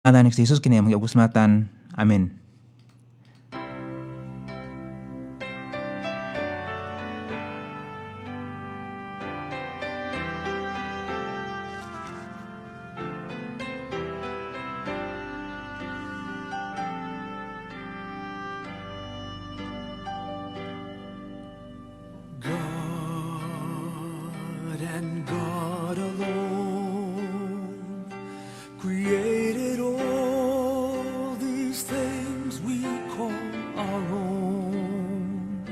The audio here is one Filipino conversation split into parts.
Ngalan ni Jesus kini ang mag-iugusmatan. Amen. God and God alone created all these things we call our own.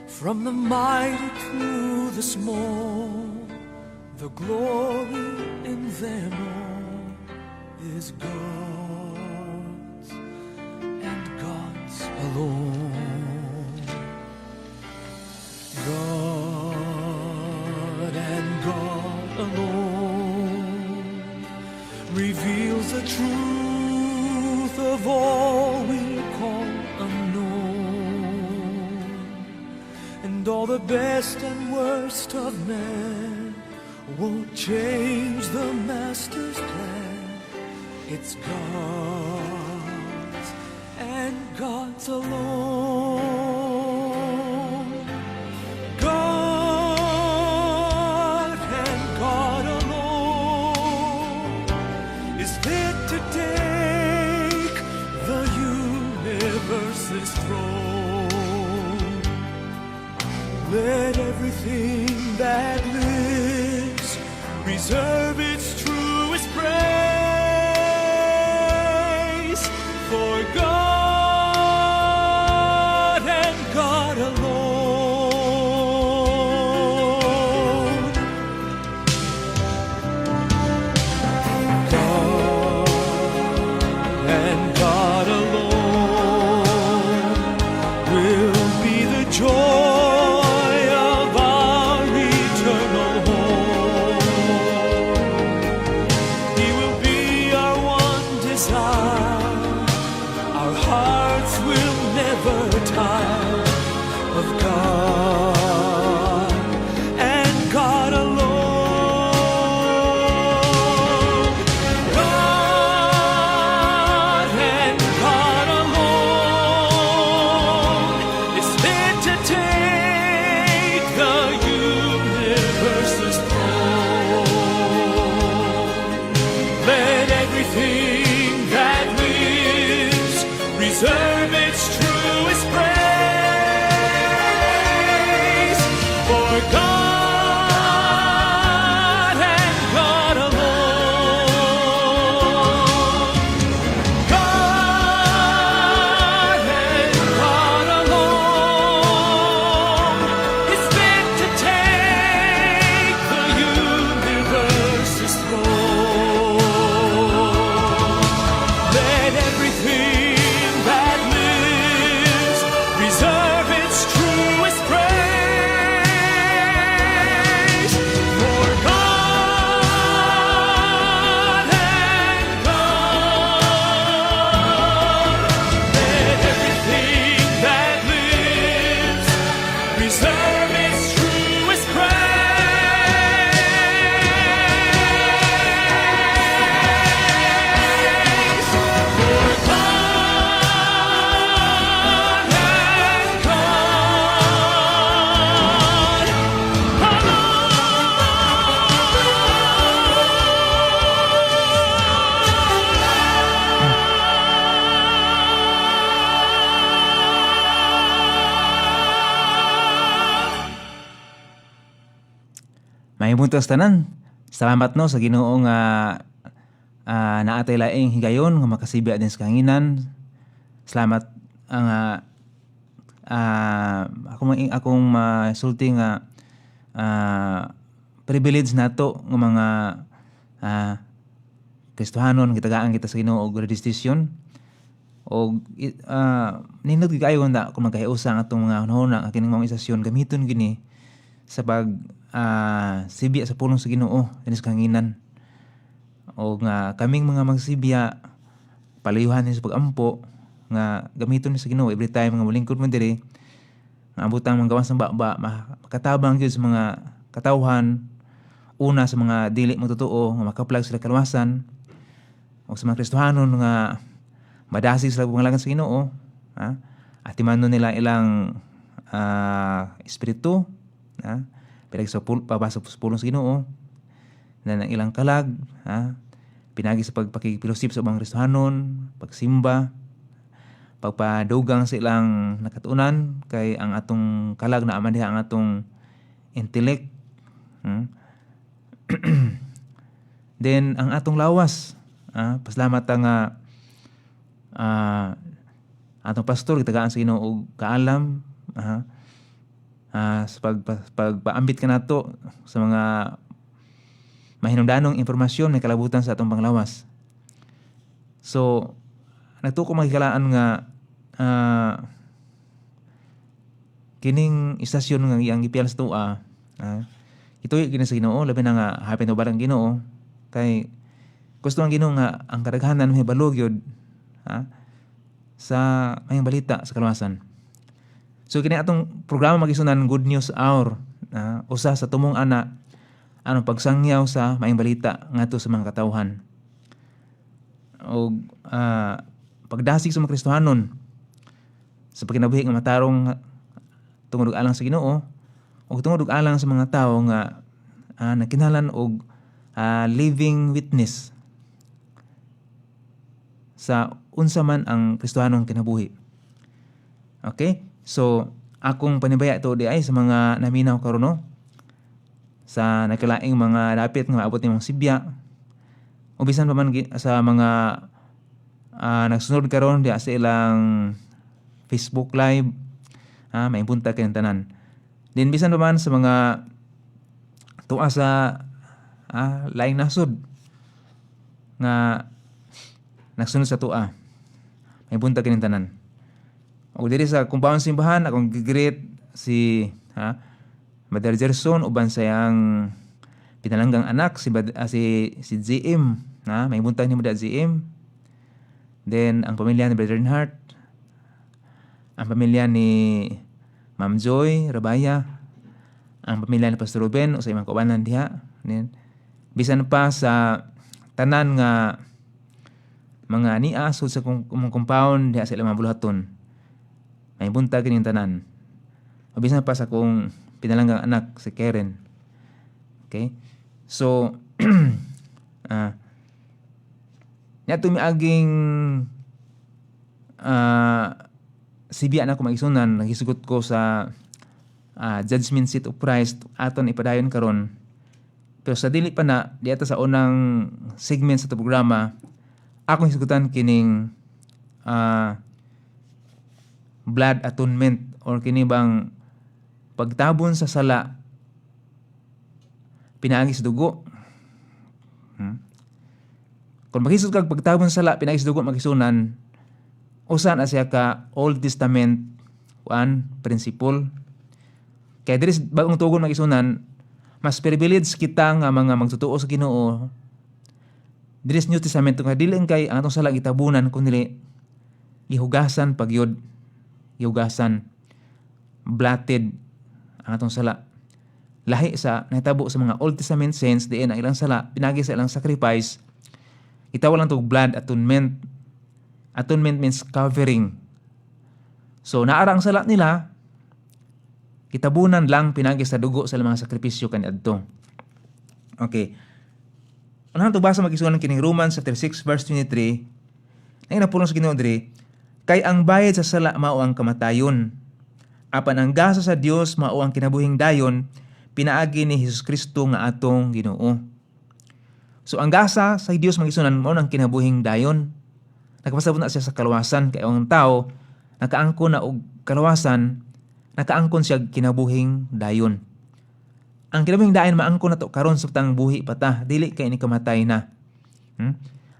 From the mighty to the small, the glory in them all is God's and God's alone. God and God alone reveals the truth of all we call unknown, and all the best and worst of men won't change the Master's plan. It's God's and God's alone. God and God alone is fit to take the universe's throne. Let everything that lives reserve its truest praise for God and God alone. God and God alone will be the joy of our eternal home. He will be our one desire. Our hearts will never tire of God and God alone. God and God alone is fit to take the universe's throne. Let everything that lives reserve its truest praise for God and God alone. God and God alone is fit to take the universe's throne. Let everything that lives reserve its truest praise for God and God. Let everything that lives reserve its truest praise for God and God Mahimong tos tanan. Salamat no sa Ginoo nga naatay laing higayon nga makasibya din sa kahanginan. Salamat ang akong masulti nga privilege nato nga mga Kristohanon kitagaan kita sa Ginoo og redistisyon og nindot gid kayo na kung magkahiusa ang atong mga hunahuna nga kining mga isasyon gamiton gini sa pag sibya sa pulong sa Ginoo dinis kahanginan. O nga kaming mga magsibya palayuhan sa pagampo nga gamiton ni sa Ginoo every time nga molingkod mo diri nga abutang mga gawas ng baba makatabang gyud sa mga katawhan una sa mga dili magtotoo nga makaplag sila kalwasan o sa mga Kristohanon nga madasig sila pangalangan sa Ginoo, ha? At timanon nila ilang espiritu, ha? Pinagi sa papasok sa pulong sa Ginoo na ng ilang kalag, ha? Pinagi sa pagpakipilosip sa mga Kristohanon, pagsimba, pagpadugang sa ilang nakatunan kay ang atong kalag na aman diha ang atong intellect. Then ang atong lawas, pasalamat nga atong pastor gitagaan sa Ginoo og kaalam, sa pagpaambit ka nato sa mga mahinungdanong impormasyon may kalabutan sa atong panglawas. So nagtuko magikalaan nga kining istasyon nga iyang gipiyal sa tuwa, ito'y gini sa Ginoo, labi na nga hapit na barang Ginoo, kay gusto ang Ginoo nga ang kadaghanan may balog yun, sa mayang balita sa kaluwasan. So kini atong programa magisunan Good News Hour, usa sa tumong ana anong pagsangyaw sa mayang balita ngadto sa mga katawhan. O pagdasig sa mga Kristohanon sa pagkinabuhi nga matarong tungod og alang sa Ginoo o tungod og alang sa mga tawo nga nagkinahanglan og living witness sa unsa man ang Kristohanong kinabuhi. Okay? So akong panibaya ito di ay sa mga naminaw karon, no? Sa nakalaing mga dapit nga maabot nimong Sibya o bisan pa man sa mga nagsunod karon diya sa ilang Facebook live, may punta kayong tanan. Din bisan pa man sa mga tuwa sa laing nasod nga nagsunod sa tuwa, may punta kayong tanan. O diri sa compound simbahan akong gigreet si Brother Gerson uban sayang pinalanggang anak si GM, may punta ni Brother GM. Then ang pamilya ni Brother Reinhardt, ang pamilya ni Ma'am Joy Rabaya, ang pamilya ni Pastor Ruben o sa imong kaubanan diha. Then bisan pa sa tanan nga mga niya sud sa compound diha sa ilang mga buluhaton, may bunta kining tanan. O bisan pa sa kung pinalanggang anak si Karen. Okay? So niya tumiaging sibiya na ko magisunan, nagisugot ko sa judgment seat of Christ aton ipadayon karon. Pero sa dili pa na diata sa unang segment sa ito programa, akong hisugutan kining blood atonement or kini bang pagtabon sa sala pinaagi sa dugo. Kung makisud kag pagtabon sa sala pinaagi sa dugo magisunan, usa na siya ka Old Testament principle. Kaya diri bagong tugon magisunan, mas privileged kita nga mga magtutuo sa Ginoo diri sa New Testament nga dili kay ang atong sala gitabunan kundi gihugasan pagyod, gihugasan, blotted ang atong sala. Lahi sa nahitabo sa mga Old Testament saints diin ang ilang sala pinagi sa ilang sacrifice. Itawag lang tog blood atonement. Atonement means covering. So naara ang sala nila, kitabunan lang pinagi sa dugo sa mga sakripisyo kaniadto. Okay. Unahan to basa magisunan kining Romans chapter 6 verse 23. Nay napulong sa Ginoo diri, kay ang bayad sa sala mao ang kamatayon. Apan ang gasa sa Dios mao ang kinabuhing dayon pinaagi ni Hesus Kristo nga atong Ginoo. So ang gasa sa Dios magisunan mao ang kinabuhing dayon. Nagpasabot na siya sa kaluwasan kay ang tao nakaangkon na og kaluwasan, nakaangkon siya kinabuhing dayon. Ang kinabuhing dayon maangkon nato karon sa tang buhi pata, dili kay ni kamatay na.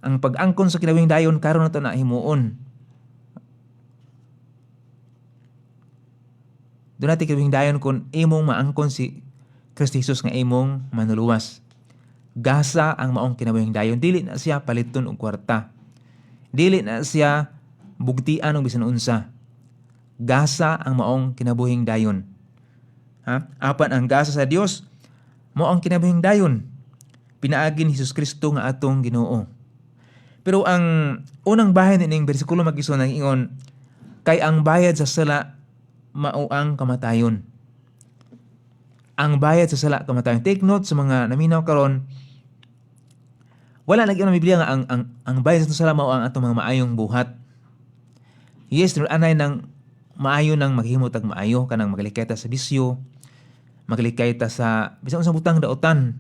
Ang pag-angkon sa kinabuhing dayon karon nato na himuon. Doon natin kinabuhing dayon kung imong maangkon si Kristo Jesus nga imong manuluwas. Gasa ang maong kinabuhing dayon, dili na siya paliton og kwarta. Dili na siya bugtian og bisan unsa. Gasa ang maong kinabuhing dayon. Apan ang gasa sa Dios mao ang kinabuhing dayon pinaagi ni Hesus Kristo nga atong Ginoo. Pero ang unang bahin ning bersikulo mag-iso nang ingon, kay ang bayad sa sala mao ang kamatayon. Ang bayad sa sala kamatayon. Take note sa mga naminaw karon, wala lagi ang Biblia nga ang bayad sa sala mao ang atong mga maayong buhat. Yes, anay nang maayo nang maghimo tag maayo kanang magalikay ta sa bisyo, magalikay ta sa bisan unsang butang daotan,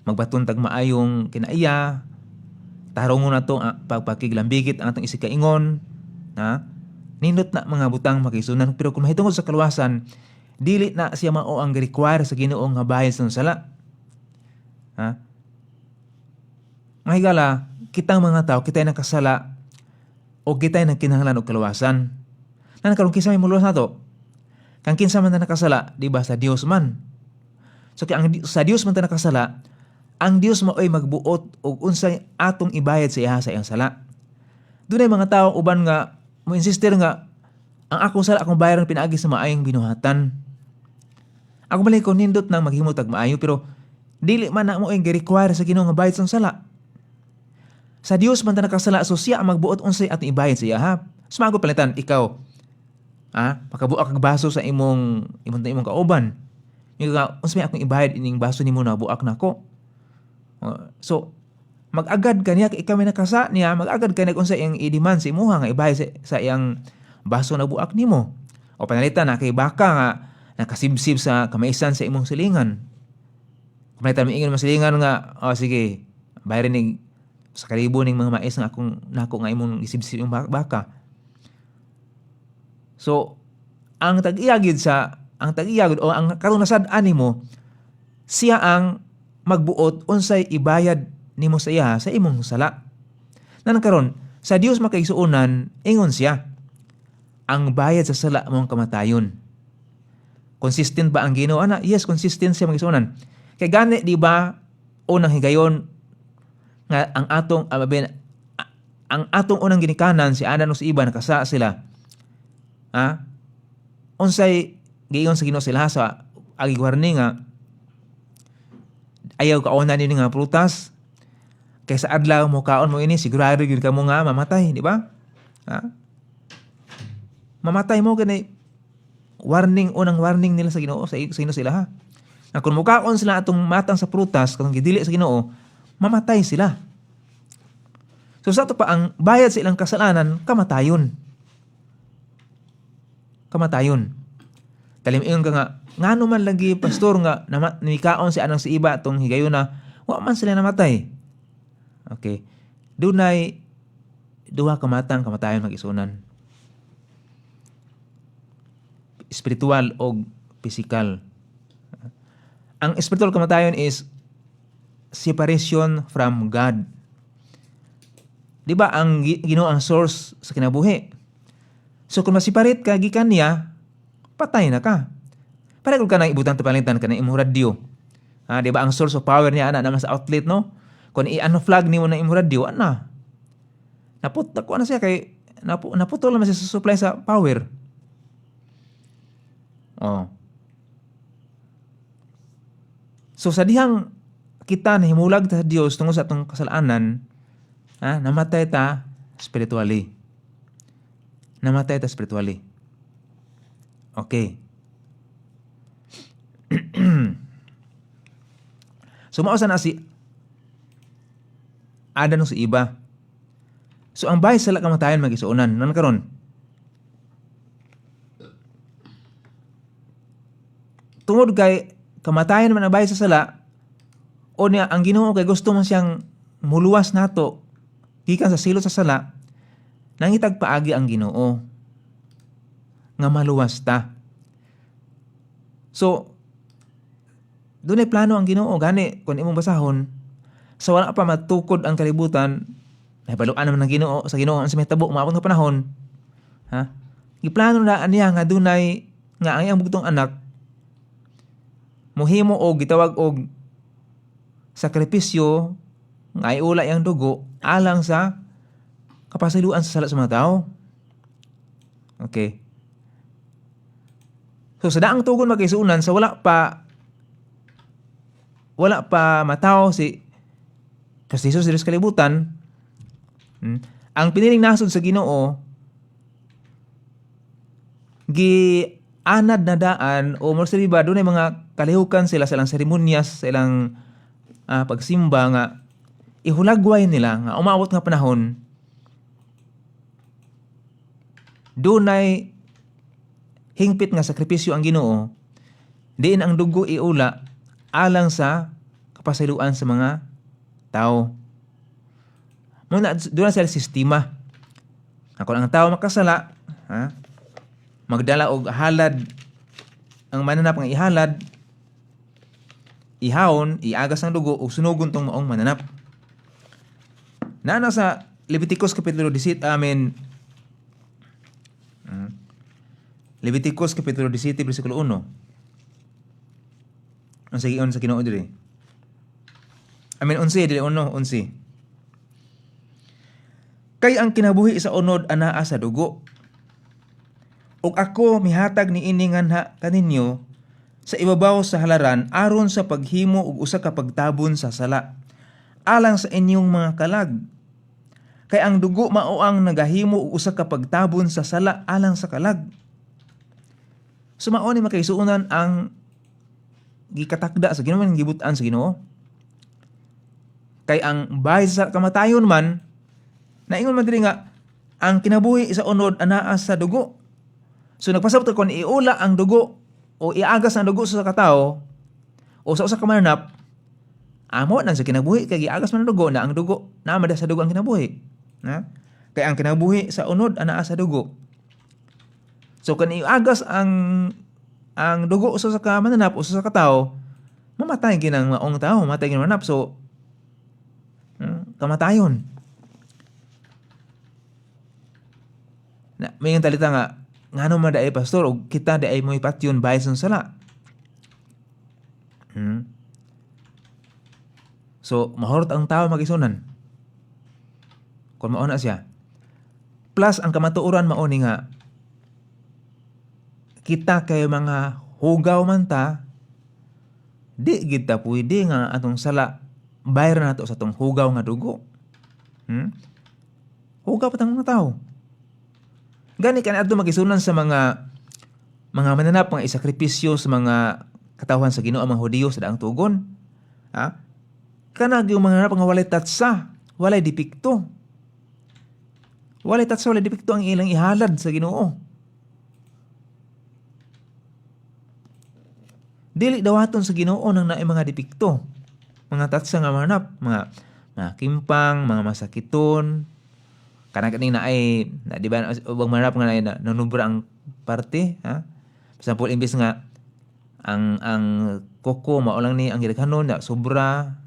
magbaton tag maayong kinaiya, tarungon na to pagpakiglambigit ang atong isig kaingon, ha? Nindot na mga butang makisunan, pero kung mahitungod sa kaluwasan, dili na siya mao ang require sa Ginoo nga bayad sa sala. Ha? Mahigala, kitang mga tao, kita'y nakasala o kita'y nagkinahanglan og kaluwasan. Na karon kinsa may muluwas nato? Kang kinsa man na nakasala, di ba sa Dios man. So sa Dios man ta nakasala, ang Dios mo ay magbuot og unsay atong ibayad sa iya sa iyang sala. Dunay mga tao uban nga mo insister nga ang akong sala akong bayaran pinaagi sa maayong binuhatan. Ako malay ko nindot nang maghimo tag maayo pero dili man na mo ay gi-require sa Ginoo nga bayad sa sala. Sa Dios man ta nakasala, so siya ang magbuot unsay atong ibayad sa iya, ha? Sumago palitan ikaw. Makabuak kag baso sa imong kauban. Nga unsay akong ibayad ining baso nimo na buak nako. So mag-agad kaniya kay ikaw may nakasa niya, mag-agad kaniya kung sa iyang i-demand sa imuha nga ibayad sa iyang baso na buak nimo. O panalitan na kay baka nga nakasibsib sa kamaisan sa imong silingan. Panalitan miingon mo silingan nga, sige, bayaran ning sa kalibo ning mga mais nga nako nga imong isibsib yung baka. So ang tag-iyagid o ang karon nasad-an nimo, siya ang magbuot unsay ibayad nimo sa iya sa imong sala. Nan karon sa Dios makaigsuonan, ingon siya, ang bayad sa sala mong kamatayon. Consistent ba ang Ginoo ana? Yes, consistent siya magigsuonan. Kay gani di ba unang higayon nga ang atong unang ginikanan si Adan ug si Eva nakasa sila. Unsay giingon sa Ginoo sila sa agi warning nga ayaw kaonan ni nga prutas kaysa adlaw mo kaon mo ini sigurado gyud kamo nga mamatay, di ba? Mamatay mo gani unang warning nila sa Ginoo sa Ginoo sila, ha. Nga kung mukaon sila atong matang sa prutas kung gidili sa Ginoo, mamatay sila. So sa ito pa, ang bayad sa ilang kasalanan, kamatayon. Talimiyon ka nga, ngano man lagi pastor nga nimikaon si anang si iba atong higayon na, wa man sila namatay. Okay. Dunay duha kamatayon mag-isunan. Spiritual o physical. Ang spiritual kamatayon is separation from God. Di ba ang Ginoo ang source sa kinabuhi? So kung masiparit ka gikan niya, patay na ka. Para kung ka nang ibutang tapalitan ka na imong radyo. Di ba ang source of power niya ana naman sa outlet, no? Kung i-unflag nimo na imong radyo, ana. Naputo siya kay naputol naman siya sa supply sa power. So sa dihang kita nahimulag ta sa Dios tungod sa atong kasalanan, namatay ta spiritually. Okay. So mao na si Adan o si Eva. So ang bayad sa kamatayon magisuonan nan karon. Tungod kay kamatayan man ang bayad sa sala, o niya ang Ginoo kay gusto man siyang muluwas nato gikan sa silot sa sala, nangitag paagi ang Ginoo nga maluwas ta. So dunay plano ang Ginoo gani kun imong basahon, sa wala pa matukod ang kalibutan, nahibaluan naman ng Ginoo sa Ginoo ang mahitabo maabot nga panahon, giplano na niya nga dunay nga ang iyang bugtong anak muhimo og gitawag og sakripisyo nga iula yang dugo alang sa kapasaluan sa sala sa mga tao. Okay. So sa daang tugon magkaisunan sa wala pa matao si Kristo sa kalibutan, Ang piniling nasod sa Ginoo gianad na daan o more sa iba doon ay mga kalihukan sila sa ilang seremonyas, sa ilang pagsimba nga ihulagway nila nga umabot nga panahon dunay hingpit nga sakripisyo ang Ginoo, diin ang dugo iula alang sa kapasayloan sa mga tao. Muna doon sa sistema. Kung ang tao makasala, magdala og halad, ang mananap nga ihalad, ihawon, iagas ang dugo ug sunugon tong maong mananap. Nana sa Leviticus kapitulo 17 Leviticus kapitulo 17 bersikulo 1. Ang sagion sa Ginoo diri. 11 dili 11. Kay ang kinabuhi sa unod anaa sa dugo. Ug ako mihatag ni ini nganha kaninyo sa ibabaw sa halaran aron sa paghimo og usa ka pagtabon sa sala alang sa inyong mga kalag. Kay ang dugo mao ang nagahimo og usa ka pagtabon sa sala alang sa kalag. So mao ni makaisuonan ang gikatakda sa Ginoo, gibutan sa Ginoo. Kay ang bahay sa kamatayon man naingon man diri nga ang kinabuhi sa unod anaa sa dugo. So nagpasabot kon iula ang dugo o iagas ang dugo sa katao o sa usa ka mananap, amo nan sa kinabuhi kay giagas man ang dugo na ang dugo nama sa dugo ang kinabuhi. Kay ang kinabuhi sa unod anaa sa dugo. So kan iagas ang dugo sa ka mananap o sa katao, mamatay ginang maong tao, mamatay ginang mananap. So kamatayon. Na may talita nga ngano man daay pastor og kita daay mo ipatyon bayad sa sala. So mahorot ang tao magisunan. Kung mao na siya. Plus ang kamatuoran mao ni nga kita kay mga hugaw man ta, di kita pwede nga atong sala bayar nato sa atong hugaw nga dugo. Hugaw pa tang mga tao. Gani kan adto magisunan sa mga mananap nga isakripisyo sa mga katawhan sa Ginoo ang mga Hudiyo sa daang tugon. Kanag yung mananap nga walay tatsa, walay dipikto. Walay tatsa, walay dipikto ang ilang ihalad sa Ginoo. Dili dawaton sa Ginoo nang naay mga dipikto. Mga tatsa nga mananap, mga kimpang, mga masakiton, kanang kaning naay na di ba ubang mananap nga naay nanubra ang parte, Example imbes nga ang koko mao lang ni ang gidaghanon na sobra,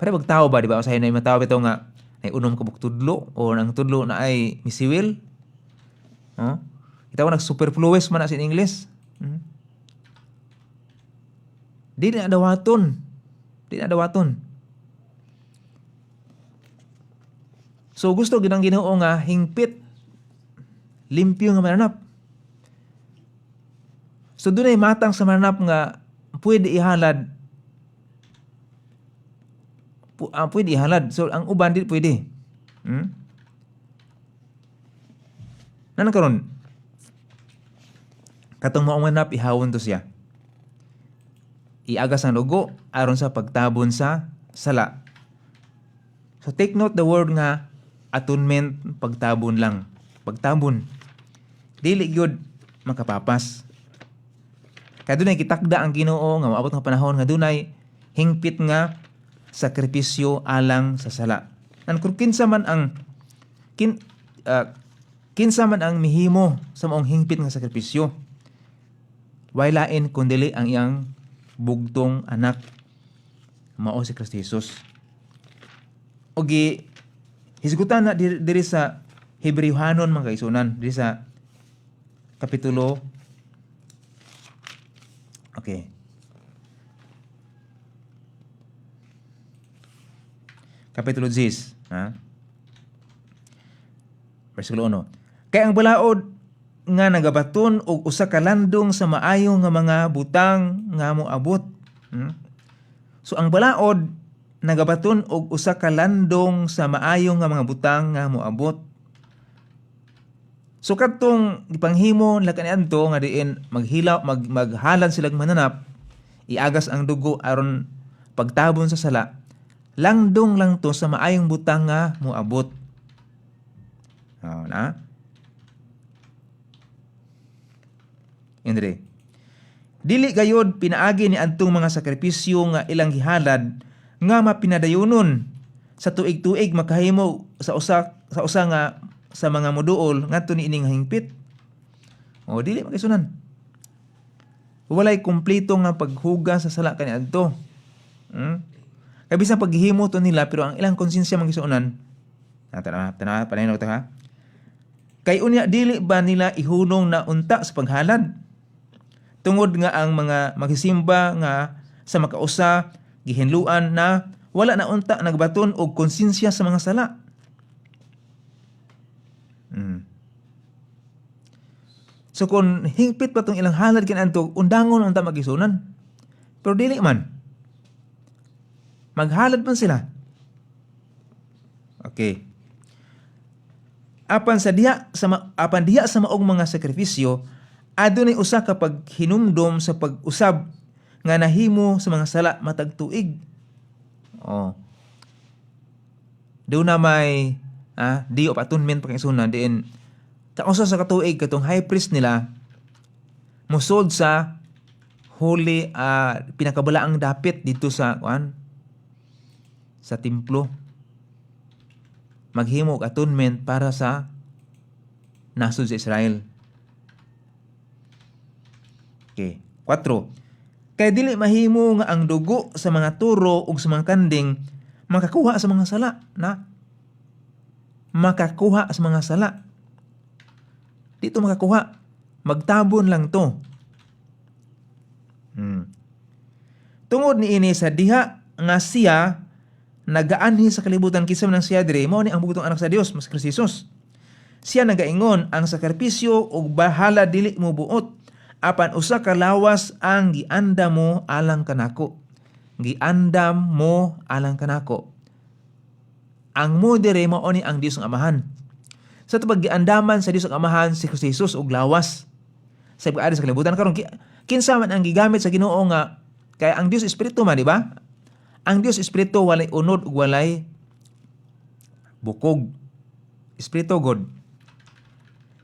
Para magtao ba di ba usahay na mataw bitaw nga nay unom ka tudlo o ang tudlo na ay misiwil. Itaw nag superfluous man na sa English. Di na dawaton. So gusto ginang Ginoo nga hingpit, limpyo nga mananap. So dunay matang sa mananap nga pwede ihalad. Pwede ihalad. So ang uban di pwede. Nanang karon katong mao mananap ihawon to siya. Iagas ang dugo aron sa pagtabon sa sala. So take note the word nga atonement, pagtabon lang. Pagtabon. Dili gyud makapapas. Kaya dunay kitakda ang Ginoo nga maabot nga panahon nga dunay hingpit nga sakripisyo alang sa sala. Kung kinsa man ang mihimo sa maong hingpit nga sakripisyo, way lain kundili ang iyang bugtong anak mao si Kristo Jesus. Ogi hisgutan na diri sa Hebrewhanon mga kaisunan, diri sa kapitulo kapitulo 10, versikulo 1. Kay ang balaod nga nagabaton og usa ka landong sa maayo nga mga butang nga moabot. So ang balaod nagabaton og usa ka landong sa maayo nga mga butang nga moabot. So kadtong gipanghimo nila kaniadto nga diin maghalad silang mananap, iagas ang dugo aron pagtabon sa sala. Langdong lang to sa maayong butang nga moabot. Na? Indre. Dili gayod pinaagi ni adtong mga sakripisyo nga ilang gihalad nga mapinadayonon sa tuig-tuig makahimo sa usa nga sa mga moduol ngadto ni ining hingpit. O dili makisunan. Walay kumpleto nga paghugas sa sala kaniadto. Kaya bisan paghihimo to nila pero ang ilang konsensya magisunan. Tanaw panaynog ta ha. Kay unya dili ba nila ihunong na unta sa paghalad? Tungod nga ang mga magsisimba nga sa makausa gihinluan na wala na unta nagbaton og konsensya sa mga sala. So kung hingpit pa tong ilang halad kaniadto, undangon unta magisunan. Pero dili man. Maghalad man sila. Okay. Apan diha sa maong mga sakripisyo, adunay usa ka paghinumdom sa pag-usab nga nahimo sa mga sala matag tuig. Doon na may Day of Atonement pakisunan diin kausa sa katuig katong high priest nila musod sa holy pinakabalaang dapit dito sa templo. Maghimo og atonement para sa nasod sa Israel. Okay. 4. Kay dili mahimo nga ang dugo sa mga turo ug sa mga kanding makakuha sa mga sala na. Makakuha sa mga sala. Dito makakuha. Magtabon lang to. Tungod ni ini sa diha nga siya nagaanhi sa kalibutan kinsa man siya diri mao ni ang bugtong anak sa Dios mas Kristo Jesus. Siya nagaingon ang sakripisyo ug bahala dili mo buot apan usa ka lawas ang giandam mo alang kanako. Giandam mo alang kanako. Ang mo diri mao ni ang Dios ang Amahan. Sa tubag giandaman sa Dios ang Amahan si Kristo Jesus og lawas sa pag-ari sa kalibutan karon kinsa man ang gigamit sa Ginoo nga kay ang Dios espiritu man, di ba? Ang Dios espiritu walay unod ug walay bukog. Espiritu God.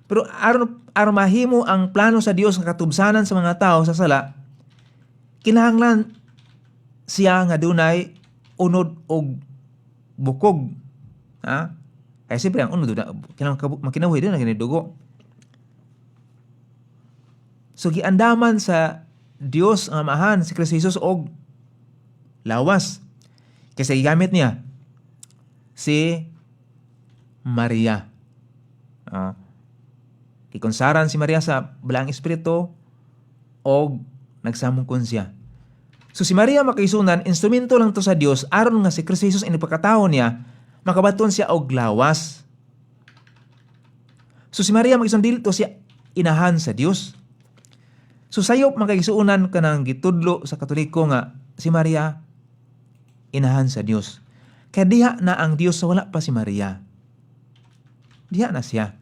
Pero aron mahimo ang plano sa Dios nga katubsanan sa mga tao sa sala, kinahanglan siya nga dunay unod og bukog. Kaya siyempre ang unod kinahanglan makinabuhi din na ginidugo. So giandaman sa Dios ang Amahan si Kristo Jesus og lawas. Kasi gigamit niya si Maria. Kikonsaran si Maria sa balaang espiritu og nagsamungkon siya. So si Maria makaisunan, instrumento lang to sa Dios aron nga si Kristo Jesus ini pagkatawo niya makabaton siya og lawas. So si Maria makaisunan dili to siya inahan sa Dios. So sayop makagisuunan kanang gitudlo sa Katoliko nga si Maria inahan sa Dios. Kaya diha na ang Dios sa wala pa si Maria. Diha na siya.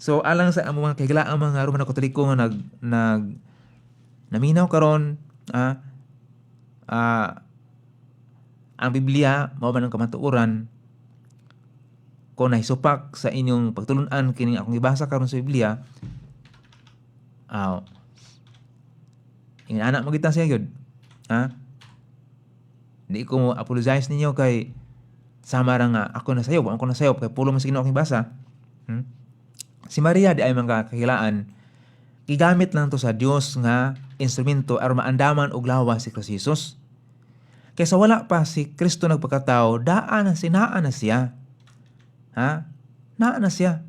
So alang sa mga kahilaang mga Romano Katoliko nga naminaw karon ang Biblia mao man ang kamatuoran kung nahisupak sa inyong pagtulun-an kining akong ibasa karon sa Biblia. Anak magitan siya yun. Hindi ko mo apologize ninyo kay samara nga ako nasayop kay pulo masigino akong basa. Si Maria di ay mga kakilaan gigamit lang to sa Dios nga instrumento aron maandaman og lawas si Kristo Jesus. Kaysa wala pa si Kristo nagpakatao, daan na sinaan na siya. Naan na siya.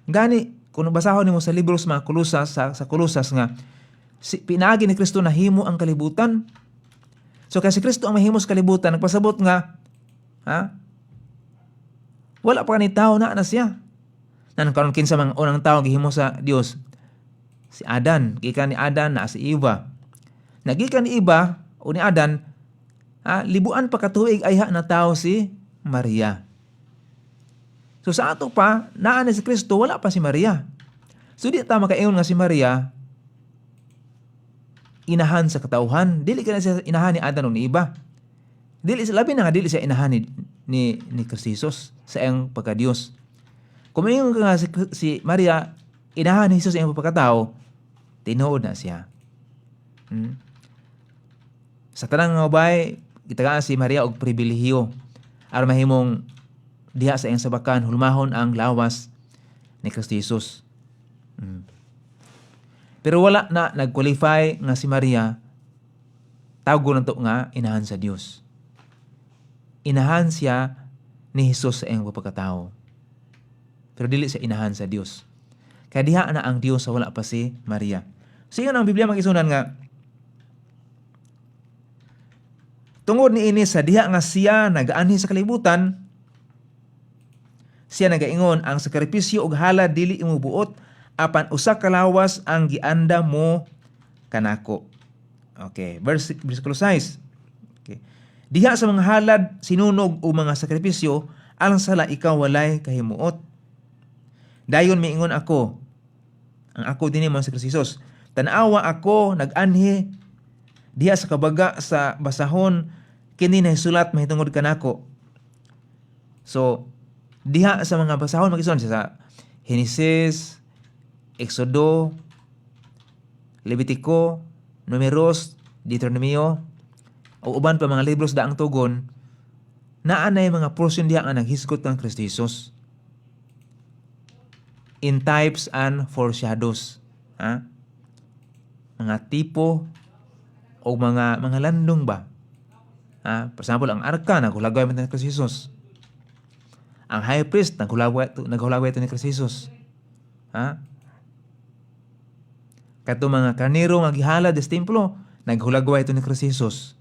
Gani, kung basahon nimo sa libro sa mga Kolosas, sa Kolosas nga, pinaagi ni Kristo na himo ang kalibutan. So kasi Kristo ang mahimo sa kalibutan, nagpasabot nga, wala pa ni tao na siya. Karon kinsa mga unang tao gihimo sa Dios? Si Adan, gikan ni Adan na si Eva. Nagikan ni iba o ni Adan, libuan pa katuig ayha na tao si Maria. So sa ato pa, naa na si Kristo, wala pa si Maria. So di ta makaingon nga si Maria, inahan sa katauhan. Dili ka na siya inahan ni Adan o ni iba. Labi na nga dili siya inahan ni Kristo sa iyang pagka-Diyos. Kung maingon ka nga si Maria, inahan ni Jesus sa iyang pagkatao, tinuod na siya. Sa tanang nga bay, gitagaan si Maria og pribilehiyo aron mahimong diha sa iyang sabakan hulmahon ang lawas ni Kristo Jesus. Pero wala na nag-qualify nga si Maria tawgo nato nga inahan sa Dios. Inahan siya ni Jesus sa iyang pagkatao. Pero dili siya inahan sa Dios. Kaya diha na ang Dios sa wala pa si Maria. So yun ang Biblia mag-isunan nga tungod ni ini sa diha nga siya nagaanhi sa kalibutan, siya nagaingon ang sakripisyo ug halad dili imo buot apan usa ka lawas ang gianda mo kanako. Okay, versikulo 6. Okay. Diha sa mga halad sinunog o mga sakripisyo alang sala ikaw walay kahimuot. Dayon miingon ako, ang ako dinhi mo sa Kristo. Tan-awa ako nag-anhi diha sa kabaga sa basahon kini nahisulat mahitungod kanako. So diha sa mga basahon mag-ison sa Genesis, Exodo, Levitico, Numeros, Deuteronomio, o uban pa mga libros daang tugon, naa na mga portion diha nga naghisgot kang Kristo Jesus. In types and foreshadows. Mga tipo o mga landong ba? For example, ang arka naghulagway man ni Kristo Jesus. Ang high priest naghulagway ito ni Kristo Jesus. Kato mga karnero nga gihalad sa templo, naghulagway ito ni Kristo Jesus.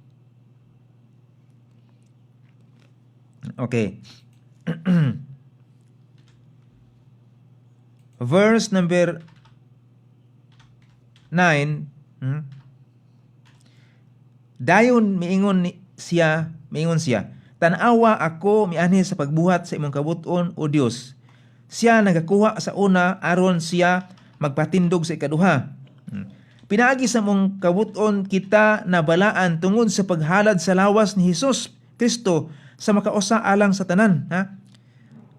Okay. Verse number 9. Dayon miingon siya, tan-awa ako mianhi sa pagbuhat sa imong kabuton o Dios. Siya nagakuha sa una aron siya magpatindog sa ikaduha. Pinaagi sa mong kabuton kita nabalaan tungod sa paghalad sa lawas ni Hesus Kristo sa makausa alang sa tanan.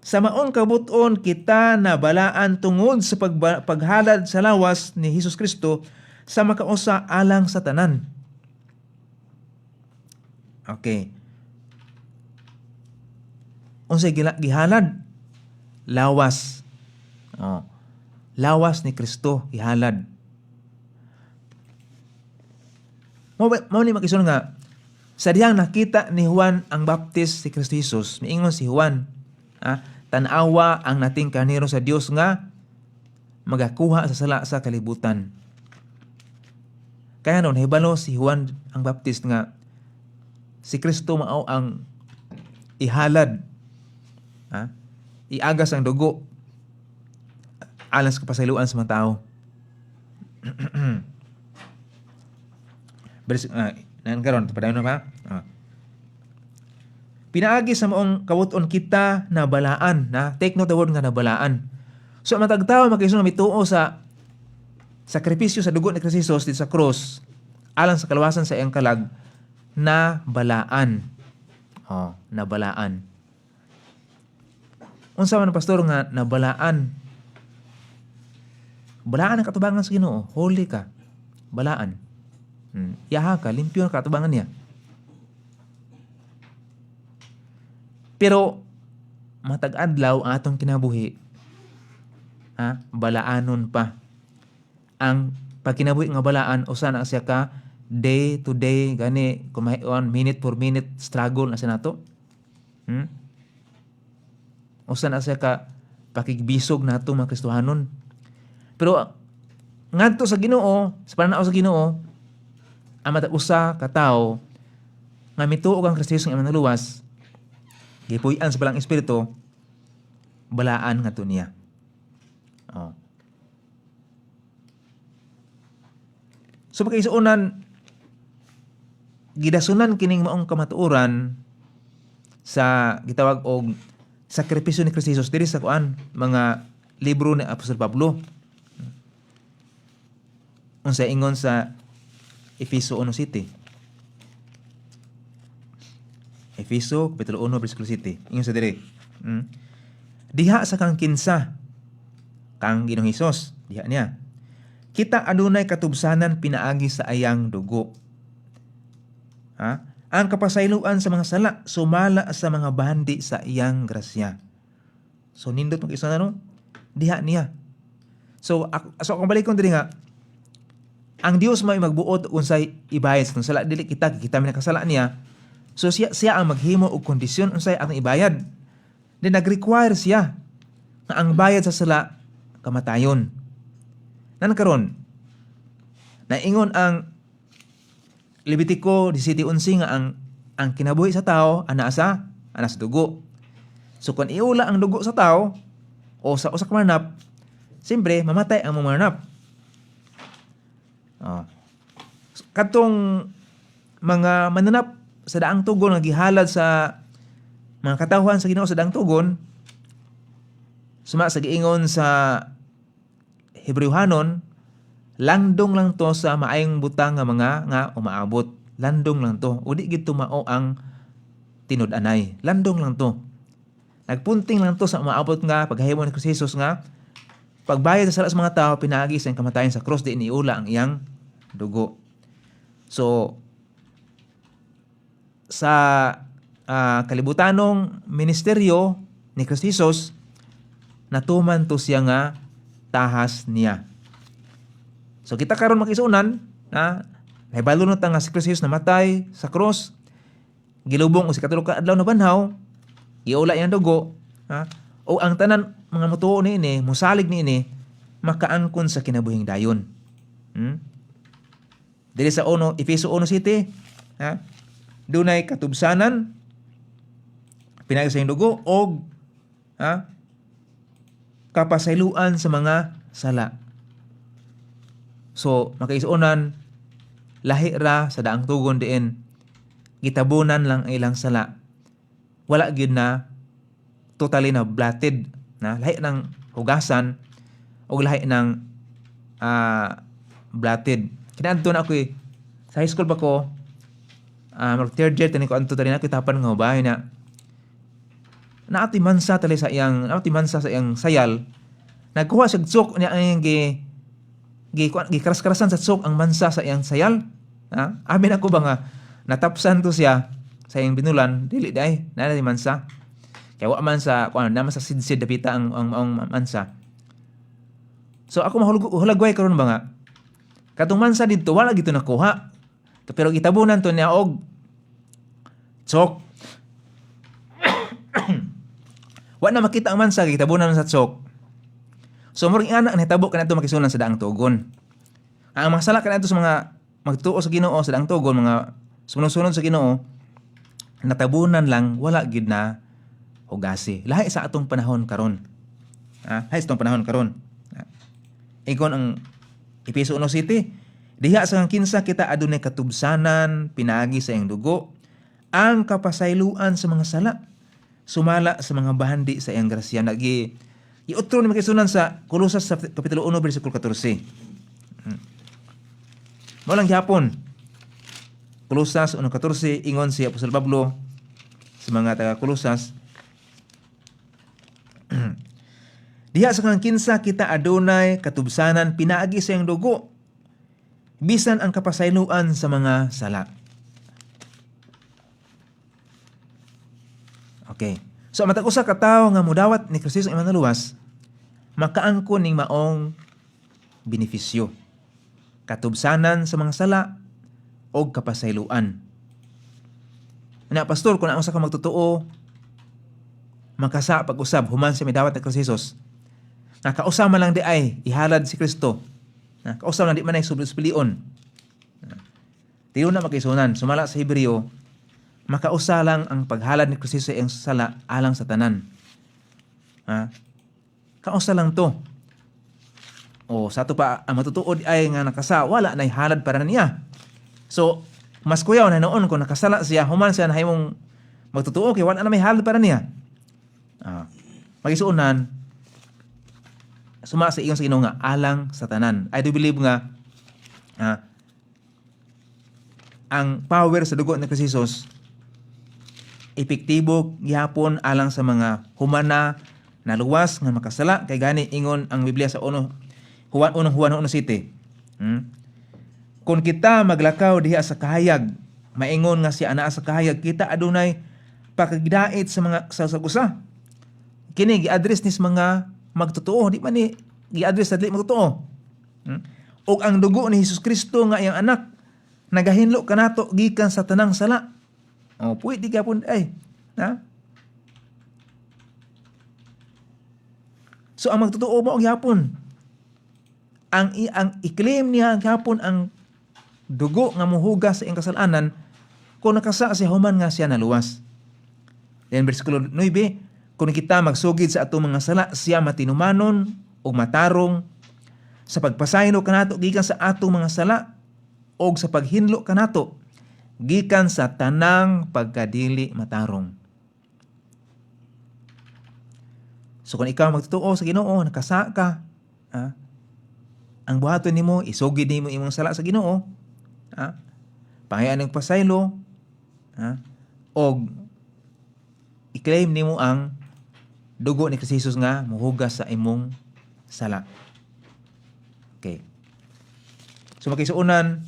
Sa maong kabuton kita nabalaan tungod sa paghalad sa lawas ni Hesus Kristo sa makausa alang sa tanan. Okay. Unsay gihalad? Lawas. Lawas ni Kristo gihalad. Mao ni mag-ison nga sa dihang nakita ni Juan ang Baptist si Kristo Jesus, miingon si Juan, tan-awa ang nating karnero sa Dios nga magakuha sa sala sa kalibutan. Kaya noon hibalo si Juan ang Baptist nga si Kristo mao ang ihalad, iagas ang dugo alang sa kapasayloan sa mga tao. Karon padayon na pa. Pinaagi sa maong kabuton kita nabalaan, take note the word nga nabalaan. So matag tawo magkaisun mituo sa sakripisyo sa dugo ni Kristo Jesus dito sa cross alang sa kaluwasan sa iyang kalag, nabalaan. Nabalaan. Unsa man pastor nga nabalaan? Balaan ang katubangan sa Ginoo, holy ka. Balaan. Yaha ka, limpyo ang katubangan niya. Pero matag adlaw ang atong kinabuhi, balaanon pa. Ang pagkinabuhi nga balaan usa na siya ka day to day gani kumahion minute for minute struggle na siya nato. Usa na siya ka pakigbisog nato mga Kristohanon. Pero ngadto sa Ginoo, sa pananaw sa Ginoo, ang matag-usa ka tawo nga mituog ang Kristo nga manuluwas, gipuy-an sa balang espiritu, balaan ngadto niya. So pagkaisuunan, gidasunan kining maong kamatuoran sa gitawag og sakripisyo ni Kristo Jesus diri sa kuan mga libro ni Apostol Pablo. Unsa ingon sa Efeso 1:7. Efeso kapitulo 1 bersikulo 7. Ingon sa diri. Diha sa kang kinsa kang Ginoong Hesus, diha niya. Kita adunay katubsanan pinaagi sa ayang dugo. Ang kapasayloan sa mga sala sumala sa mga bandi sa iyang grasya. So nindot mo isa na no? Diha niya. So akong balik kong diri nga, ang Dios may magbuot unsay ibayad sa sala, dili kita man nakasala niya. So siya ang maghimo og kondisyon unsay atong ibayad. Then nag-require siya nga ang bayad sa sala kamatayon. Nan karon naingon ang Levitico 17:11 nga ang kinabuhi sa tao ana sa dugo. So kung iula ang dugo sa tao o sa usa ka mananap, siyempre mamatay ang mga mananap. Katong mga mananap sa daang tugon nga gihalad sa mga katawhan sa Ginoo sa daang tugon, suma sa giingon sa Hebrewhanon, landong lang to sa maayong butang nga mga nga umaabot. Landong lang to. Udi gid tumao ang tinud-anay. Landong lang to. Nagpunting lang to sa umaabot nga paghahimo ni Kristo Jesus nga pagbayad sa sala sa mga tao pinaagi sa kamatayon sa cross, di iniula ang iyang dugo. So sa kalibutanong ministeryo ni Kristo Jesus, natuman to siya nga tahas niya. So kita karon makisunan na nahibalo na ta nga si Kristo Jesus namatay sa cross, gilubong o si katulo ka adlaw na banhaw, iula iyang dugo, o ang tanan mga mutuo niini, musalig niini, makaangkon sa kinabuhing dayon. Dili sa Efeso 1:7, dunay katubsanan pinagi sa iyong dugo og kapasayloan sa mga sala. So makaisunan lahi ra sa daang tugon diin gitabunan lang ang ilang sala. Wala gyud na totally na blotted, na lahi ng hugasan o lahi ng blotted. Kinaadto na ako sa high school pa ko, third year tani ko anto tani na kitapan nga bahay na naati mansa tali sa iyang sayal, nagkuha siya tsok niya ang gikaras-karasan sa tsok ang mansa sa iyang sayal. Amin ako ba nga natapsan to siya sa iyang binulan, dili day na ni mansa. Kaya wa man sa naman sa sidsid dapita ang mansa. So ako mahulagway karon ba nga katong mansa didto wala gito nakuha. Pero gitabunan to niya og tsok. Wa na makita ang mansa gitabunan sa tsok. So murag anak nahitabo kanadto makisunan sa daang tugon. Ang mga sala kanadto sa mga magtuo sa Ginoo sa daang tugon, mga sunod-sunod sa Ginoo, natabunan lang, wala gid na hugasi. Lahi sa atong panahon karon. Lahi sa atong panahon karon. Igon ang Efeso 1:7, diha sa kinsa kita adunay katubsanan pinaagi sa iyang dugo, ang kapasayloan sa mga sala sumala sa mga bahandi sa iyang grasya. Iutro ni makisunan sa Kolosas sa kapitulo 1 bersikulo 14. Mao lang gyapon. Kolosas 1:14 ingon si Apostol Pablo sa mga taga Kolosas, diha sa kang kinsa kita adunay katubsanan pinaagi sa iyang dugo, bisan ang kapasayloan sa mga sala. Okay. So matag usa ka tawo nga mudawat ni Kristo ang imong luwas, makaangkon ning maong benepisyo, katubsanan sa mga sala o kapasayloan. Na pastor, kung ang usa ka magtotoo makasa pag-usab human sa midawat ni Kristo Jesus, nga kausa man lang di ay ihalad si Kristo, kausa lang di man ay subli-sublion, tiyo na makisunan sumala sa Hebreo, makausa lang ang paghalad ni Kristo sa iyang sala alang sa tanan. Kausa lang to. O sa ato pa ang matutuod ay nga nakasa, wala na ihalad para niya. So Mas kuyaw na noon kung nakasala siya, human siya na himong magtotoo kay wala na may halad para niya. Magisuunan, suma sa iyon sa Ginoo nga alang sa tanan. I do believe nga ang power sa dugo ni Kristo Jesus epektibo gihapon alang sa mga humana na luwas nga makasala kay gani ingon ang Biblia sa Juan 1:7. Kung kita maglakaw diha sa kahayag, maingon nga si ana sa kahayag, kita adunay pakagdait sa mga sa kini gi-address nis mga magtotoo, di man ni gi-address sa dili magtotoo. Og ang dugo ni Hesus Kristo nga iyang anak nagahinlo kanato gikan sa tanang sala. Pwede ka pun So ang magtotoo mo og yapon. Ang i-claim niya gyapon ang dugo nga mohugas sa iyang kasalanan kung nakasa siya human nga siya naluwas. Then versikulo 9, kung kita magsugid sa atong mga sala, siya matinumanon o matarong sa pagpasaylo kanato gikan sa atong mga sala o sa paghinlo kanato gikan sa tanang pagkadili matarong. So kung ikaw magtotoo sa Ginoo, nakasa ka, ang buhaton nimo isugid nimo imong sala sa Ginoo, pangayaan ng pasaylo, og i-claim nimo ang dugo ni Kristo Jesus nga mohugas sa imong sala. Okay. So makisuunan,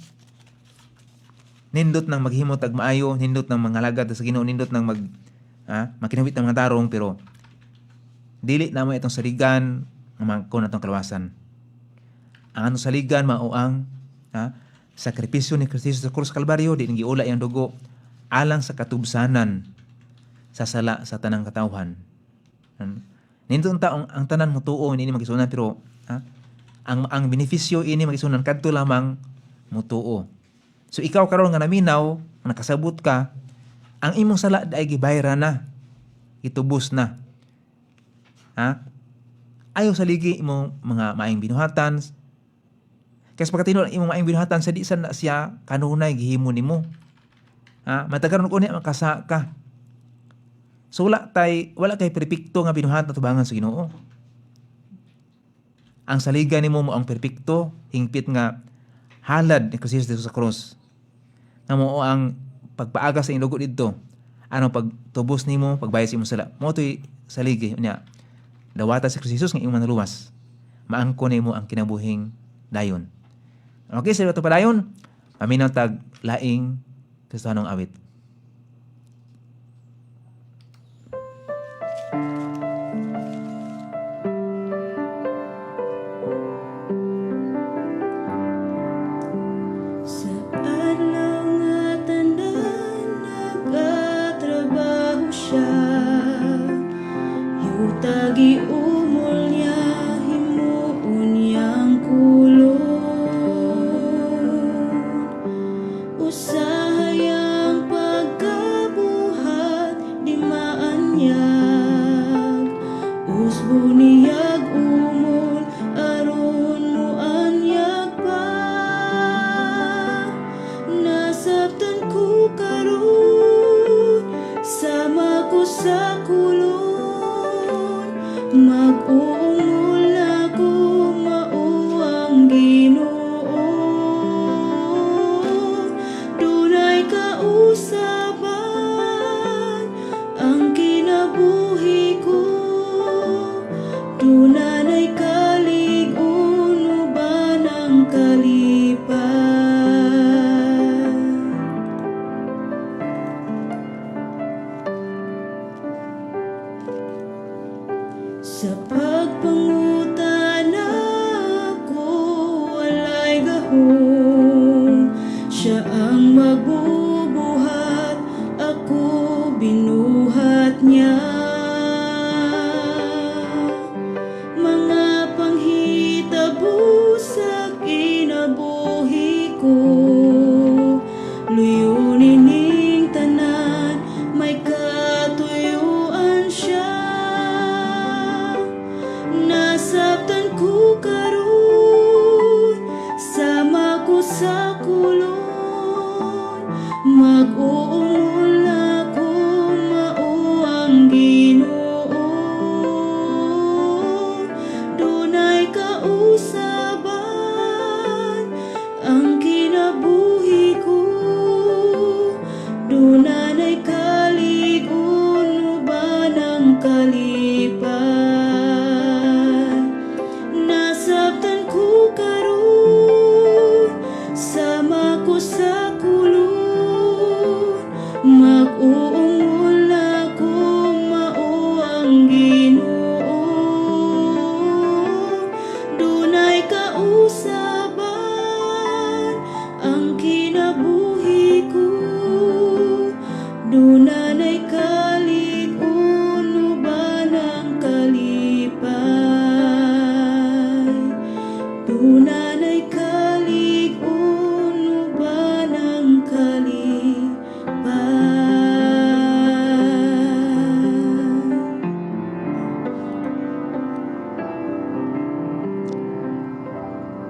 nindot nang maghimo tag maayo, nindot nang mangalagad sa Ginoo, nindot nang makinawit ng mga tarong, pero dili na mo itong saligan ng mangkon atong kalawasan. Ang anong saligan mao ang sakripisyo ni Kristo sa krus Kalbaryo, di giula iyang dugo alang sa katubsanan sa sala sa tanang katawhan. Nindot ang tanan mo tuo ini magisunan, pero ang benepisyo ini magisunan kadto lamang mo tuo. So ikaw karon nga naminaw, nakasabot ka, ang imong sala ay gibayran na, itubos na. Ayaw sa ligi imong mga maayong binuhatan. Kasi pagkatino imong maayong binuhatan sa di sa siya kanunay gihimo nimo. Matagaron ko niya makasa ka. So wala kay perpekto nga binuhatan tubangan sa Ginoo. Ang saligan nimo mo ang perpekto, hingpit nga halad ni Kristo sa krus. Nga mo ang pagpaaga sa inyong dugo dito. Anong pagtubos nimo, pagbayad sa imong sala. Mo to'y saligi niya. Dawata si Kristo Jesus nga imong naluwas. Maangko nimo ang kinabuhing dayon. Okay, sa ito padayon, paminaw tag laing Kristohanong awit. Tagi umul niya himuon niyang kulon, usahayang pagkabuhat di maanyag, usbo niyag umul aron mo anyag pa. Nasabtan ko karon sama ko sa kulon, mag-uungol ako mao ang Ginoo. Dunay kausaban ang kinabuhi ko, dunay kalig-on uban ang kalipan. Sa pagpangutan ako walay gahom, siya ang magbubuhat, ako binuhat niya. Mga panghitabo sa kinabuhi ko, luyunin ning tanan, may katuyuan siya.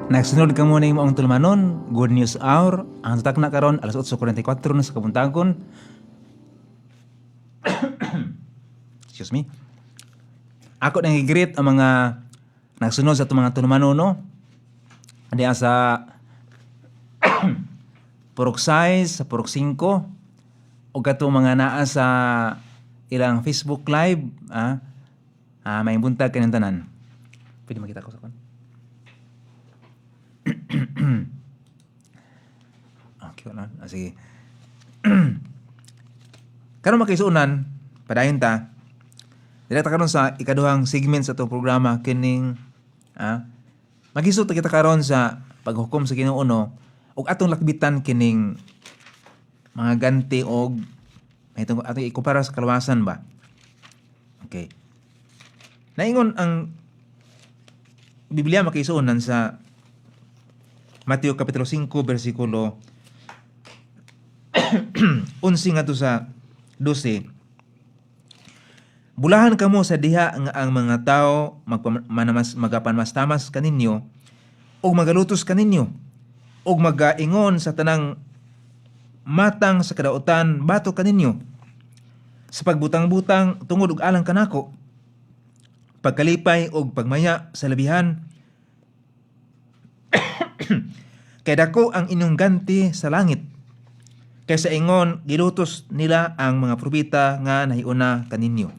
Nagsunod ka muna yung maong tulumanon, Good News Hour. Ang tatak na karon, alas 8:44 na sa kabuntagon. Excuse me. Ako nang i-greet ang mga nagsunod sa itong mga tulumanon, no? Diya sa Purok 6, sa Purok 5, o katong mga naa sa ilang Facebook Live, may buntag kanang tanan. Pwede makita ko sa kon. Okay, wala. Sige. Karon makisuunan, padayon ta. Dili ta karon sa ikaduhang segment sa itong programa kining magisud ta kita karon sa paghukom sa Ginoo ug atong lakbitan kining mga ganti og itong atong ikumpara sa kalawasan ba. Okay. Naingon ang Biblia makisuunan sa Mateo Kapitulo 5, versikulo 11 ngadto sa 12. Bulahan kamo sa diha nga ang mga tao magapanmastamas kaninyo ug magalutos kaninyo ug magaingon sa tanang matang sa kadautan bato kaninyo sa pagbutang-butang tungod og alang kanako, pagkalipay ug pagmaya sa labihan. Kay dako ang inyong ganti sa langit. Kaysa ingon gilutos nila ang mga propeta nga nahiuna kaninyo.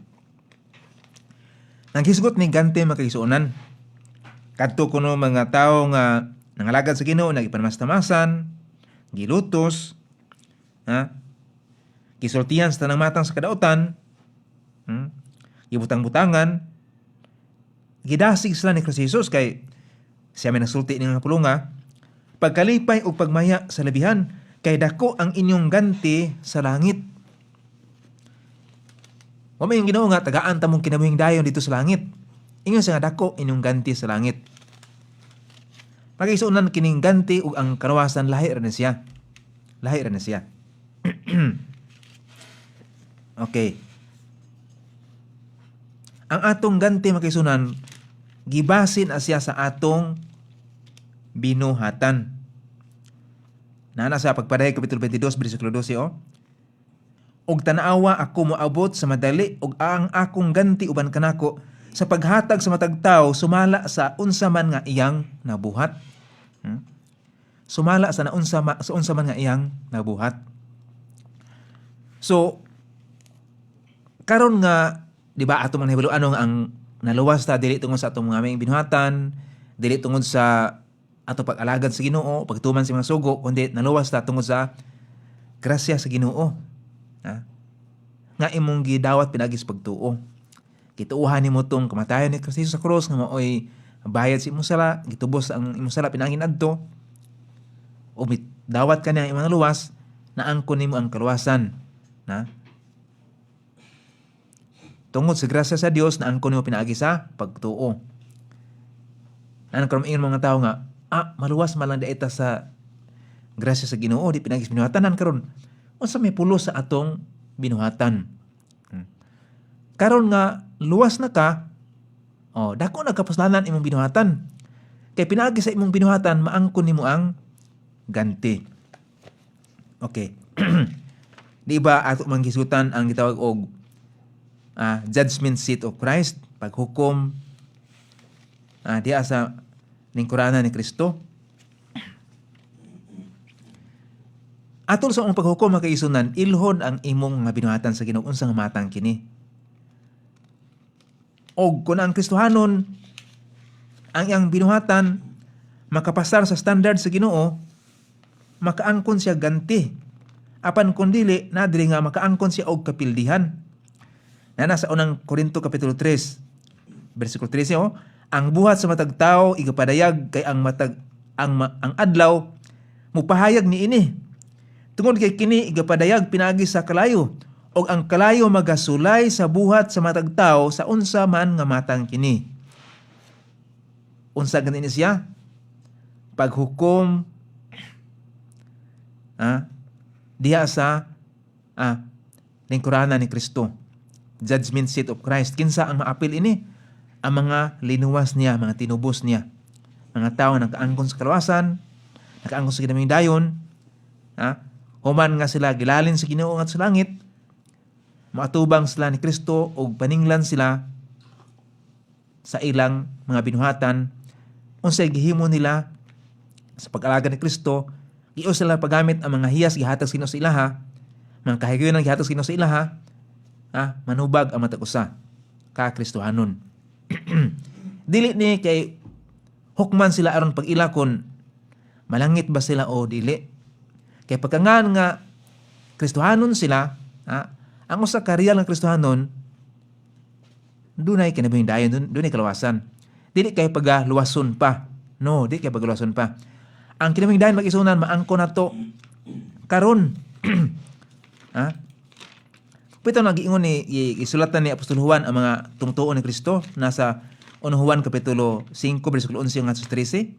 Nang hisgot ni ganti makaisuonan. Kadto kuno mga tawo nga nangalagad sa Ginoo nagipanmastamasan, gilutos, gisultihan sa tanang matang sa kadautan, gibutang-butangan, gidasig sila ni Kristo Jesus kay siya may nagsulti ng mga pulunga, pagkalipay o pagmaya sa labihan, kay dako ang inyong ganti sa langit. Wa may yung Ginoo nga tagaan ta mong kinabuhing dayon dito sa langit. Ingon siya nga dako inyong ganti sa langit. Pagisuunan kining ganti ug ang karawasan lahi ra na siya. Lahi ra na siya. Okay. Ang atong ganti makisunan gibasin asya sa atong binuhatan. Nana sa pagpadayon Kapitulo 22, versikulo 12, og tanaawa ako moabot sa madali og ang akong ganti uban kanako sa paghatag sa matag tawo sumala sa unsa man nga iyang nabuhat. Sumala sa unsa man nga iyang nabuhat. So karon nga di ba ato man hibaluan ang naluwas ta dili tungod sa atong mga may binuhatan, dili tungod sa ato pag-alagad sa Ginoo, pagtuman sa mga sugo, kundi naluwas ta tungod sa grasya sa Ginoo. Nga imong gidawat pinagis pagtuo. Kituuhan nimo tong kamatayon ni Kristo sa krus nga maoy bayad sa imong sala, gitubos ang imong sala pinangin adto. O dawat ka niya imong luwas na angkon nimo ang kaluwasan. Tungod sa grasya sa Dios na angkon nimo pinaagi sa pagtuo. Nan karon ingon mga tawo nga maluwas man lang daita sa grasya sa Ginoo di pinagis binuhatanan karon. Unsa may pulo sa atong binuhatan? Karon nga luwas na ka, dako na kapuslanan imong binuhatan. Kay pinaagi sa imong binuhatan maangkon nimo ang ganti. Okay. Di ba ato man gisutan ang gitawag og judgment seat of Christ, paghukom diya sa lingkuranan ni Kristo. Atol sa umong paghukom makaisunan, ilhon ang imong nga binuhatan sa Ginoo unsa nga matang kini. Og kun ang Kristohanon ang iyang binuhatan makapasar sa standard sa Ginoo, makaangkon siya ganti. Apan kun dili na dili nga makaangkon siya og kapildihan. Na nasa unang Korinto Kapitulo 3, versikulo 13, ang buhat sa matag tawo igapadayag kay ang adlaw mupahayag niini. Tungod kay kini igapadayag pinaagi sa kalayo, og ang kalayo magasulay sa buhat sa matag tawo sa unsa man nga matang kini. Unsa ganin siya? Paghukom diha sa lingkuranan ni Kristo. Judgment seat of Christ. Kinsa ang maapil ini? Ang mga linuwas niya, mga tinubos niya. mga tao nga nakaangkon sa kaluwasan, nakaangkon sa ginaming dayon, human nga sila gilalin sa Ginoo ngadto sa langit, maatubang sila ni Kristo ug paninglan sila sa ilang mga binuhatan unsay gihimo nila sa pag-alagad ni Kristo. Iyo sila paggamit ang mga hiyas gihatag sa Ginoo sa ilaha, mga kahigayon gihatag sa Ginoo sa ilaha, manubag ang matag usa ka Kristohanon. Dili ni kay hukman sila aron pag-ila kon malangit ba sila o dili. Kay pagkangan nga Kristohanon sila, ang usa ka real nga Kristohanon dunay kinabuhing dayon, dunay kalawasan. Dili kay pagaluwason pa. No, dili kay pagaluwason pa. Ang kinabuhing dayon mag-isunan maangko nato karon. Pito nag-iingon ni isulatan ni Apostol Juan ang mga tungtuon ni Kristo nasa 1 Juan kapitulo 5 bersikulo 11 hanggang 13.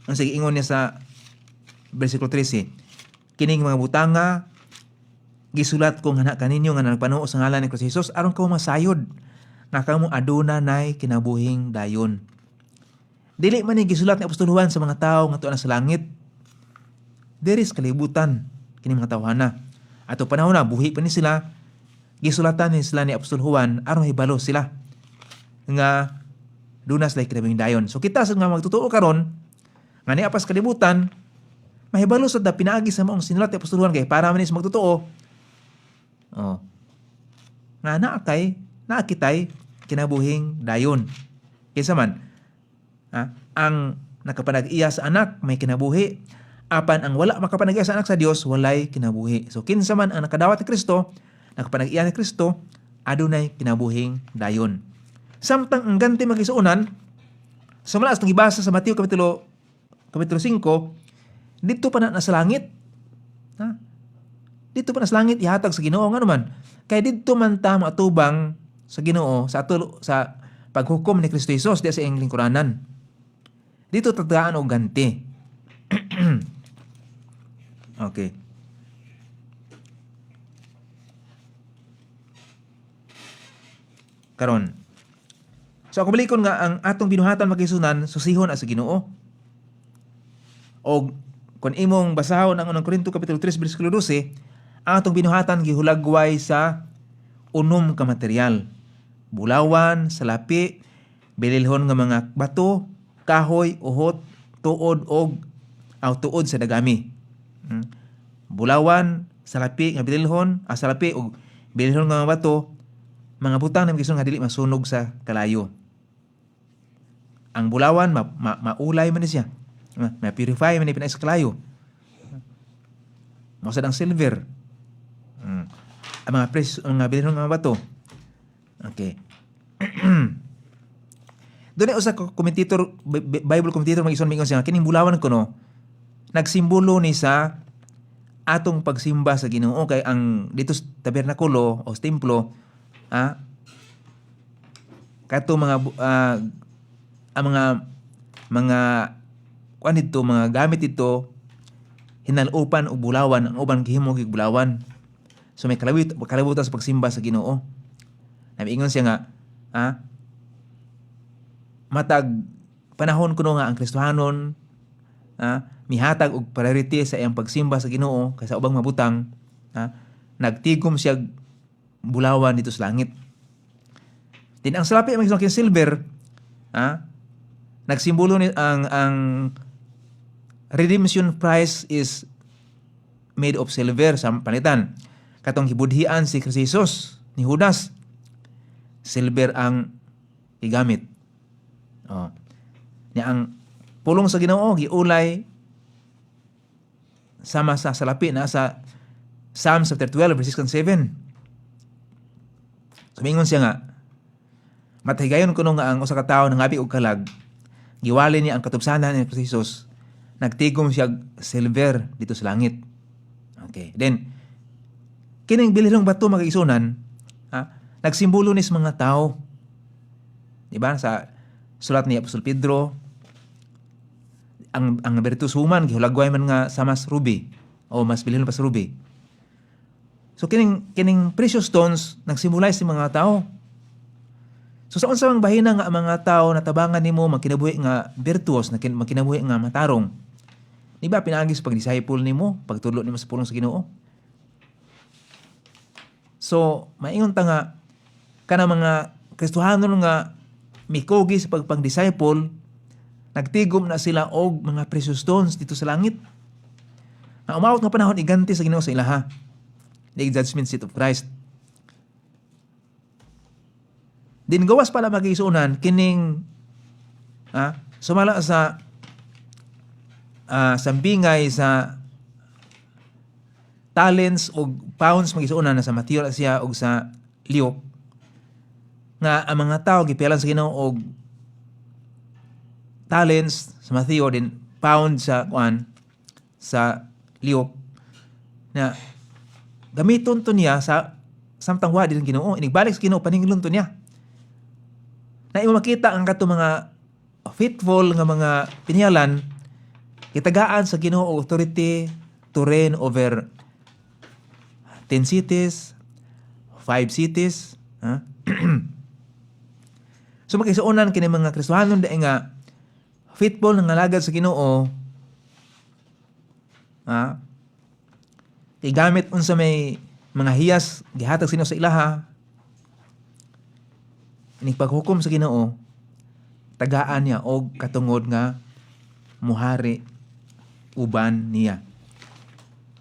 Ang sige ingon niya sa bersikulo 13, kining mga butanga gisulat kong hana kaninyo nga nagpanuo sa ngalan ni Kristo Jesus aron kamo masayod nga kamo aduna nay kinabuhing dayon. Dili man ni gisulat ni Apostol Juan sa mga tawo nga tuwa na sa langit. There is kalibutan kining mga tawhana. Ato panahon na buhi pa ni sila, gisulatan ni sila ni Apostol Juan aron mahibalo sila nga dunas lay kinabuhing dayon. So kita sa nga magtutuo karon nga ni apas kalibutan, mahibalo sa pinaagi sa maong sinulat ni Apostol Juan kay para man sa magtutuo. Nga naakitay kinabuhing dayon. Kaysa man, ang nakapanag-iya sa anak may kinabuhi, apan ang wala makapanag-iya sa anak sa Dios walay kinabuhi. So kinsa man ang nakadawat ni Kristo, nakapanag-iya ni Kristo, adunay kinabuhing dayon. Samtang ang ganti magisuunan, sa malas nang ibasa sa Mateo kapitulo 5, dito pa na sa langit. Dito pa na sa langit ihatag sa Ginoo nga naman. Kay dito man ta matubang sa Ginoo sa paghukom ni Kristo Jesus di sa iyang lingkuranan. Dito tatagaan og ganti. Okay. Karon. So ako balikon nga ang atong binuhatan magisunan susihon sa Ginoo. Og kung imong basahon ang 1 Korinto kapitulo 3 bersikulo 12, ang atong binuhatan gihulagway sa unom ka material. Bulawan, salapi, bililhon nga mga bato, kahoy, uhot, tuod tuod sa dagami. Bulawan, salapi nga bililhon, salapi og bililhon nga mga bato, mga butang na magison nga dili masunog sa kalayo. Ang bulawan maulay man ni siya. Ma-purify man ni pinay sa kalayo. Masad ang silver. Ang mga bililhon nga mga bato. Okay. Doon ay usa ka commentator, Bible commentator mag-ison mingon siya, kining bulawan kuno nagsimbolo ni sa atong pagsimba sa Ginoo kay ang dito sa tabernakulo o sa templo kato ang mga kuan dito, mga gamit dito hinalupan og bulawan, ang uban gihimo og bulawan. So may kalabutan sa pagsimba sa Ginoo. Namiingon siya nga matag panahon kuno nga ang Kristohanon mihatag og priority sa iyang pagsimba sa Ginoo kaysa ubang mabutang, nagtigom siya bulawan dito sa langit. Din ang salapi ang silver, nagsimbolo ni ang redemption price is made of silver sa panitan. Katong gibudhian si Kristo Jesus ni Judas, silver ang igamit. Ni ang pulong sa Ginoo giulay sama sa salapi na sa Psalms chapter 12 verses 7. Sumingon siya nga, matahigayon kuno nga ang usa ka tawo nangabi og kalag, giwali niya ang katubsanan ni Kristo Jesus, nagtigom siya silver dito sa langit. Okay. Then kining bililhong bato mag-isunan, nagsimbolo ni sa mga tao. Diba? Sa sulat ni Apostol Pedro, ang virtus human gihulagway man nga sa mas ruby o mas bilhin pa sa ruby. So kining precious stones nagsimbolize sa mga tao. So sa unsang bahina nga ang mga tao natabangan nimo magkinabuhi nga virtuous, magkinabuhi nga matarong. Di ba pinaagi sa pag-disciple nimo, pagtudlo nimo sa pulong sa Ginoo? So, maingon ta nga kana mga Kristohanon nga mikogi sa pagpang-disciple, nagtigom na sila og mga precious stones dito sa langit. Na umawat nga panahon iganti sa Ginoo sa ilaha. The judgment seat of Christ. Din gawas pala magisunan kining sumala sa sambingay sa talents o pounds magisunan na sa Mateo siya og sa Luke nga ang mga tao gipialan sa Ginoo og talents sa Mateo din pound sa sa Luke na gamiton to niya sa samtang wa din Ginoo inigbalik sa Ginoo paninglon to niya. Na imo makita ang kato mga faithful nga mga pinyalan kitagaan sa Ginoo og authority to reign over 10 cities, 5 cities, So magkisuunan kini mga Kristohanon dai nga faithful nga lagad sa Ginoo. Kay gamit unsa may mga hiyas gihatag sa Ginoo sa ilaha. Ining paghukom sa Ginoo tagaan niya og katungod nga muhari uban niya.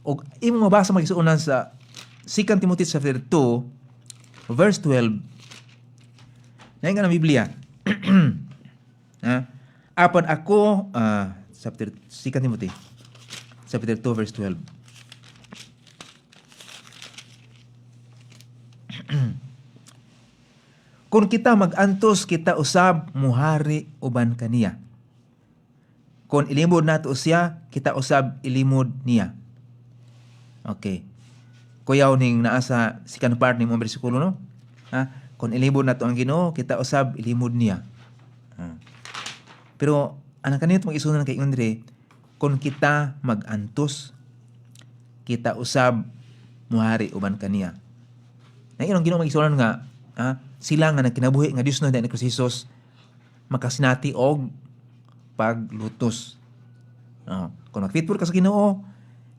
Og imo mabasa magisuunan sa 2 Timothy chapter 2 verse 12. Naing ka ng Biblia. Apan ako chapter 2 Timothy chapter 2 verse 12. Kung kita magantos kita usab muhari uban kaniya. Kung ilimod nato siya, kita usab ilimod niya. Okay. Kuyaw ning naa sa second part ning mga bersikulo no. Kung ilimod nato ang Ginoo, kita usab ilimod niya. Pero anang kanito mag-isunan kay Andre, kung kita magantos kita usab muhari uban kaniya. Na inong Ginoo mag-isunan nga sila nga nagkinabuhi nga Dios na dahil ni Kristo Jesus makasinati og paglutos. Kung mag-faithful ka sa Ginoo,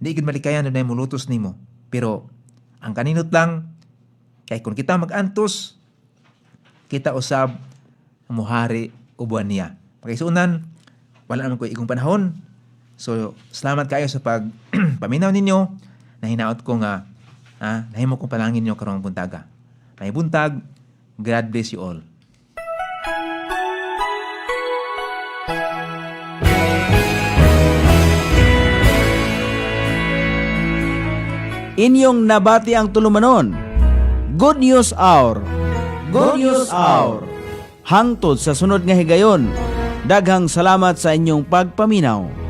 di gid malikayan na mo lutos nimo. Pero ang kaninot lang kay kung kita magantos kita usab muhari uban niya. Pagkaisunan, wala naman ko igong panahon. So, salamat kayo sa paminaw ninyo. Nahinaot ko nga nahimo kong palangin nyo karong buntaga. Buntag, God bless you all. Inyong nabati ang tulumanon. Good News Hour. Good News Hour. Hangtod sa sunod nga higayon. Daghang salamat sa inyong pagpaminaw.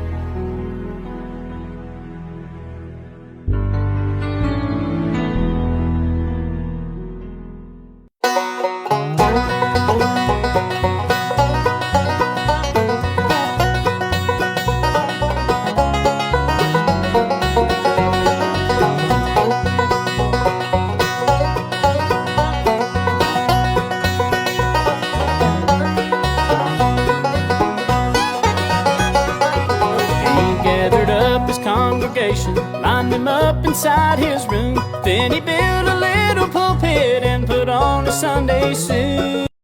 Lined him up inside his room. Then he built a little pulpit and put on a Sunday suit.